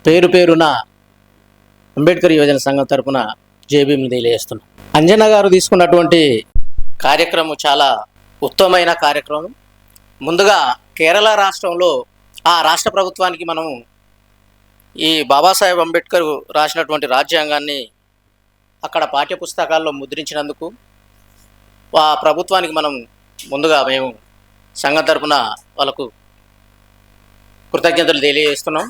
పేరు పేరున అంబేద్కర్ యువజన సంఘం తరపున జేబీఎంని తెలియజేస్తున్నాం. అంజన్న గారు తీసుకున్నటువంటి కార్యక్రమం చాలా ఉత్తమమైన కార్యక్రమం. ముందుగా కేరళ రాష్ట్రంలో ఆ రాష్ట్ర ప్రభుత్వానికి మనము ఈ బాబాసాహెబ్ అంబేద్కర్ రాసినటువంటి రాజ్యాంగాన్ని అక్కడ పాఠ్యపుస్తకాల్లో ముద్రించినందుకు ఆ ప్రభుత్వానికి మనం ముందుగా మేము సంఘం తరపున వాళ్ళకు కృతజ్ఞతలు తెలియజేస్తున్నాం.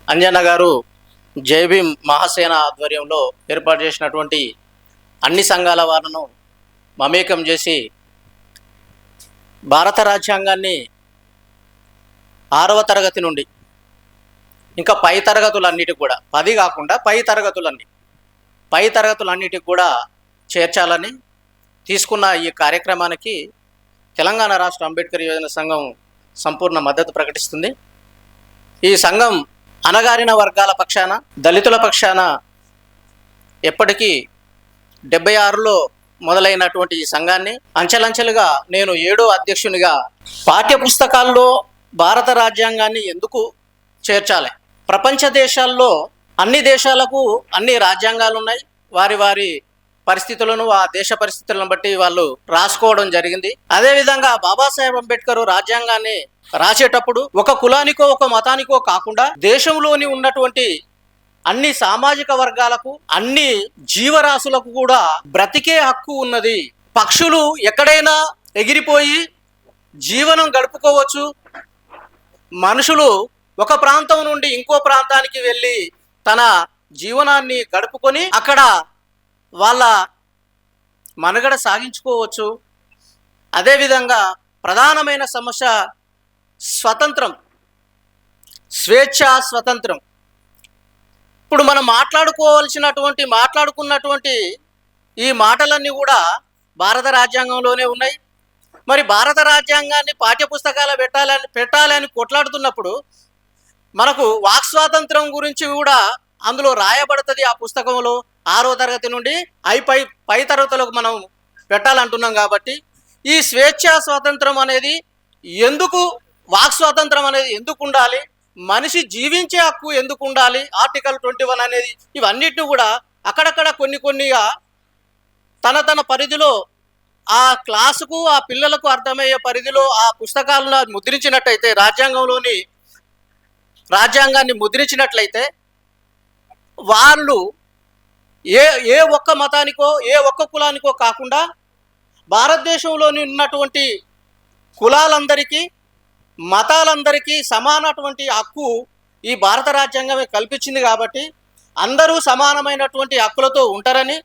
అంజన్న గారు జైభీం మహాసేన ఆధ్వర్యంలో ఏర్పాటు చేసినటువంటి అన్ని సంఘాల వారిను మమేకం చేసి భారత రాజ్యాంగాన్ని 6వ తరగతి నుండి ఇంకా పై తరగతులన్నిటికి కూడా 10 కాకుండా పై తరగతులన్నిటికి కూడా చేర్చాలని తీసుకున్న ఈ కార్యక్రమానికి తెలంగాణ రాష్ట్ర అంబేద్కర్ యువజన సంఘం సంపూర్ణ మద్దతు ప్రకటిస్తుంది. ఈ సంఘం అణగారిన వర్గాల పక్షాన, దళితుల పక్షాన ఎప్పటికీ 76లో మొదలైనటువంటి ఈ సంఘాన్ని అంచెలంచెలుగా నేను 7వ అధ్యక్షునిగా పాఠ్యపుస్తకాల్లో భారత రాజ్యాంగాన్ని ఎందుకు చేర్చాలి? ప్రపంచ దేశాల్లో అన్ని దేశాలకు అన్ని రాజ్యాంగాలు ఉన్నాయి. వారి పరిస్థితులను, ఆ దేశ పరిస్థితులను బట్టి వాళ్ళు రాసుకోవడం జరిగింది. అదేవిధంగా బాబాసాహెబ్ అంబేద్కర్ రాజ్యాంగాన్ని రాసేటప్పుడు ఒక కులానికో ఒక మతానికో కాకుండా దేశంలోని ఉన్నటువంటి అన్ని సామాజిక వర్గాలకు, అన్ని జీవరాశులకు కూడా బ్రతికే హక్కు ఉన్నది. పక్షులు ఎక్కడైనా ఎగిరిపోయి జీవనం గడుపుకోవచ్చు. మనుషులు ఒక ప్రాంతం నుండి ఇంకో ప్రాంతానికి వెళ్ళి తన జీవనాన్ని గడుపుకొని అక్కడ వాళ్ళ మనుగడ సాగించుకోవచ్చు. అదేవిధంగా ప్రధానమైన సమస్య స్వతంత్రం, స్వేచ్ఛ, స్వతంత్రం. ఇప్పుడు మనం మాట్లాడుకున్నటువంటి ఈ మాటలన్నీ కూడా భారత రాజ్యాంగంలోనే ఉన్నాయి. మరి భారత రాజ్యాంగాన్ని పాఠ్యపుస్తకాలు పెట్టాలని కొట్లాడుతున్నప్పుడు మనకు వాక్ స్వాతంత్రం గురించి కూడా అందులో రాయబడుతుంది. ఆ పుస్తకంలో 6వ తరగతి నుండి పై తరగతులకు మనం పెట్టాలంటున్నాం. కాబట్టి ఈ స్వేచ్ఛ స్వాతంత్రం అనేది ఎందుకు, వాక్ స్వాతంత్రం అనేది ఎందుకు ఉండాలి, మనిషి జీవించే హక్కు ఎందుకు ఉండాలి, ఆర్టికల్ 21 అనేది, ఇవన్నిటిని కూడా అక్కడక్కడ కొన్నిగా తన పరిధిలో ఆ క్లాసుకు, ఆ పిల్లలకు అర్థమయ్యే పరిధిలో ఆ పుస్తకాలను ముద్రించినట్టయితే, రాజ్యాంగాన్ని ముద్రించినట్లయితే వాళ్ళు ఏ ఒక్క మతానికో ఏ ఒక్క కులానికో కాకుండా భారతదేశంలోని ఉన్నటువంటి కులాలందరికీ, మతాలందరికీ సమానటువంటి హక్కు ఈ భారత రాజ్యాంగమే కల్పించింది. కాబట్టి అందరూ సమానమైనటువంటి హక్కులతో ఉంటారని,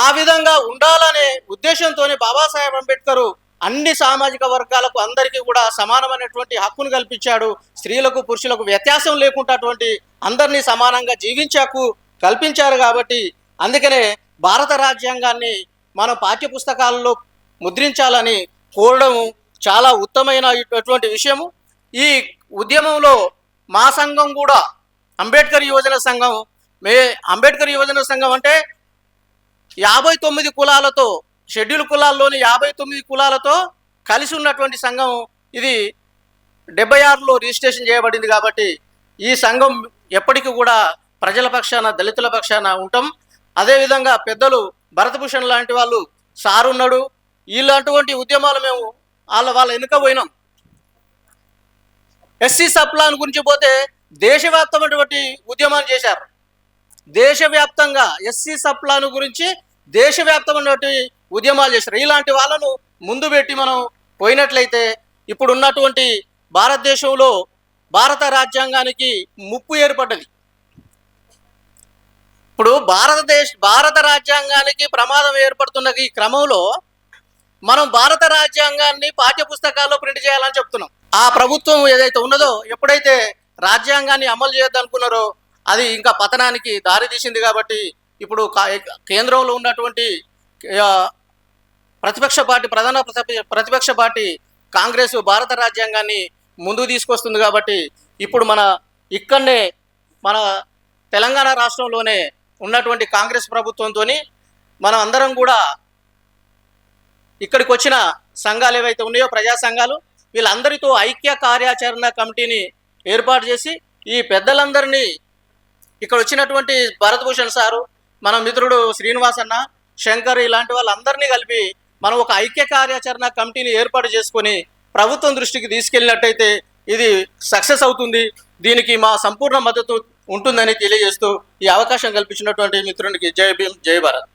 ఆ విధంగా ఉండాలనే ఉద్దేశంతోనే బాబాసాహెబ్ అంబేద్కర్ అన్ని సామాజిక వర్గాలకు అందరికీ కూడా సమానమైనటువంటి హక్కును కల్పించాడు. స్త్రీలకు పురుషులకు వ్యత్యాసం లేకుండాటువంటి అందరినీ సమానంగా జీవించే హక్కు కల్పించారు. కాబట్టి అందుకనే భారత రాజ్యాంగాన్ని మనం పాఠ్యపుస్తకాలలో ముద్రించాలని కోరడం చాలా ఉత్తమమైనటువంటి విషయము. ఈ ఉద్యమంలో మా సంఘం కూడా అంబేద్కర్ యువజన సంఘం, అంబేద్కర్ యువజన సంఘం అంటే 59 కులాలతో, షెడ్యూల్ కులాల్లోని 59 కులాలతో కలిసి ఉన్నటువంటి సంఘం. ఇది 76లో రిజిస్ట్రేషన్ చేయబడింది. కాబట్టి ఈ సంఘం ఎప్పటికీ కూడా ప్రజల పక్షాన, దళితుల పక్షాన ఉంటాం. అదేవిధంగా పెద్దలు భరతభూషణ్ లాంటి వాళ్ళు, సారు ఉన్నాడు, ఇలాంటి ఉద్యమాలు మేము వాళ్ళ వెనుక పోయినాం. ఎస్సీ సప్లాన్ గురించి పోతే దేశవ్యాప్తమైనటువంటి ఉద్యమాలు చేశారు. దేశవ్యాప్తంగా ఎస్సీ సప్లాన్ గురించి దేశవ్యాప్తమైనటువంటి ఉద్యమాలు చేశారు. ఇలాంటి వాళ్ళను ముందు పెట్టి మనం పోయినట్లయితే ఇప్పుడు ఉన్నటువంటి భారతదేశంలో భారత రాజ్యాంగానికి ముప్పు ఏర్పడ్డది. ఇప్పుడు భారత రాజ్యాంగానికి ప్రమాదం ఏర్పడుతున్న ఈ క్రమంలో మనం భారత రాజ్యాంగాన్ని పాఠ్యపుస్తకాల్లో ప్రింట్ చేయాలని చెప్తున్నాం. ఆ ప్రభుత్వం ఏదైతే ఉన్నదో, ఎప్పుడైతే రాజ్యాంగాన్ని అమలు చేయాలనుకున్నారో అది ఇంకా పతనానికి దారి తీసింది. కాబట్టి ఇప్పుడు కేంద్రంలో ఉన్నటువంటి ప్రధాన ప్రతిపక్ష పార్టీ కాంగ్రెస్ భారత రాజ్యాంగాన్ని ముందుకు తీసుకొస్తుంది. కాబట్టి ఇప్పుడు ఇక్కడనే మన తెలంగాణ రాష్ట్రంలోనే ఉన్నటువంటి కాంగ్రెస్ ప్రభుత్వంతో మనం అందరం కూడా ఇక్కడికి వచ్చిన సంఘాలు ఏవైతే ఉన్నాయో, ప్రజా సంఘాలు, వీళ్ళందరితో ఐక్య కార్యాచరణ కమిటీని ఏర్పాటు చేసి ఈ పెద్దలందరినీ ఇక్కడ వచ్చినటువంటి భరత్ భూషణ్ సారు, మన మిత్రుడు శ్రీనివాస్ అన్న, శంకర్ ఇలాంటి వాళ్ళందరినీ కలిపి మనం ఒక ఐక్య కార్యాచరణ కమిటీని ఏర్పాటు చేసుకొని ప్రభుత్వం దృష్టికి తీసుకెళ్ళినట్టయితే ఇది సక్సెస్ అవుతుంది. దీనికి మా సంపూర్ణ మద్దతు ఉంటుందని తెలియజేస్తూ ఈ అవకాశం కల్పించినటువంటి మిత్రునికి జై భీమ్, జై భారత్.